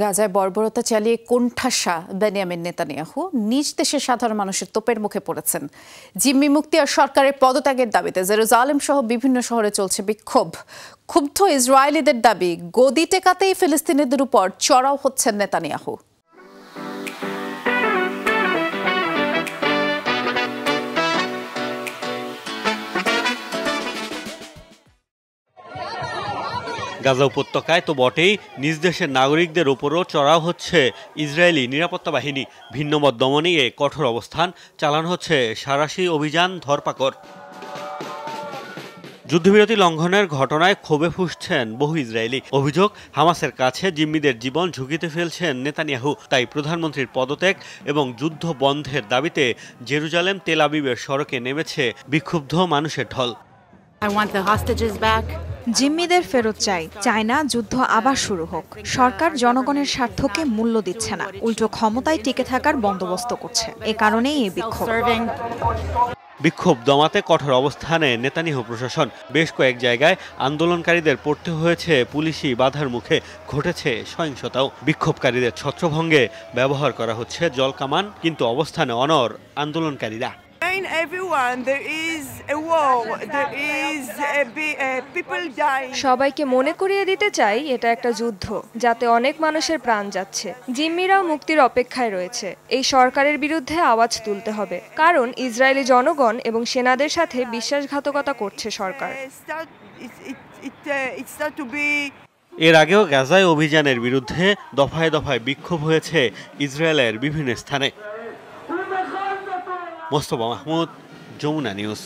গাজায় বর্বরতা চালিয়ে কোণঠাসা বেনিয়ামিন নেতানিয়াহু নিজ দেশের সাধারণ মানুষের তোপের মুখে পড়েছেন। জিম্মি মুক্তি আর সরকারের পদত্যাগের দাবিতে জেরুজালেম সহ বিভিন্ন শহরে চলছে বিক্ষোভ। ক্ষুব্ধ ইসরায়েলিদের দাবি, গদি টেকাতেই ফিলিস্তিনিদের উপর চড়াও হচ্ছেন নেতানিয়াহু। গাজা উপত্যকায় তো বটেই, নিজ দেশের নাগরিকদের উপরও চড়াও হচ্ছে ইসরায়েলি নিরাপত্তা বাহিনী। ভিন্নমত দমনে কঠোর অবস্থান চালানো হচ্ছে সাঁড়াশি অভিযান, ধরপাকড়। যুদ্ধবিরতি লঙ্ঘনের ঘটনায় ক্ষোভে ফুঁসছেন বহু ইসরায়েলি। অভিযোগ, হামাসের কাছে জিম্মিদের জীবন ঝুঁকিতে ফেলছেন নেতানিয়াহু। তাই প্রধানমন্ত্রীর পদত্যাগ এবং যুদ্ধ বন্ধের দাবিতে জেরুজালেম তেল আবিবের সড়কে নেমেছে বিক্ষুব্ধ মানুষের ঢল। জিম্মিদের ফেরত চাই না যুদ্ধ আবার শুরু হোক। সরকার জনগণের স্বার্থকে মূল্য দিচ্ছে না, উল্টো ক্ষমতায় টিকে থাকার বন্দোবস্ত করছে। এ কারণেই এই বিক্ষোভ দমাতে কঠোর অবস্থানে নেতানিয়াহু প্রশাসন। বেশ কয়েক জায়গায় আন্দোলনকারীদের পড়তে হয়েছে পুলিশি বাধার মুখে, ঘটেছে সহিংসতাও। বিক্ষোভকারীদের ছত্রভঙ্গে ব্যবহার করা হচ্ছে জলকামান, কিন্তু অবস্থানে অনড় আন্দোলনকারীরা। সবাইকে মনে করিয়ে দিতে চাই এটা একটা যুদ্ধ, যাতে অনেক মানুষের প্রাণ যাচ্ছে। জিম্মিরাও মুক্তির অপেক্ষায় রয়েছে। এই সরকারের বিরুদ্ধে আওয়াজ তুলতে হবে, কারণ ইসরায়েলি জনগণ এবং সেনাদের সাথে বিশ্বাসঘাতকতা করছে সরকার। এর আগেও গাজায় অভিযানের বিরুদ্ধে দফায় দফায় বিক্ষোভ হয়েছে ইসরায়েলের বিভিন্ন স্থানে। মোস্তফা মাহমুদ, যমুনা নিউজ।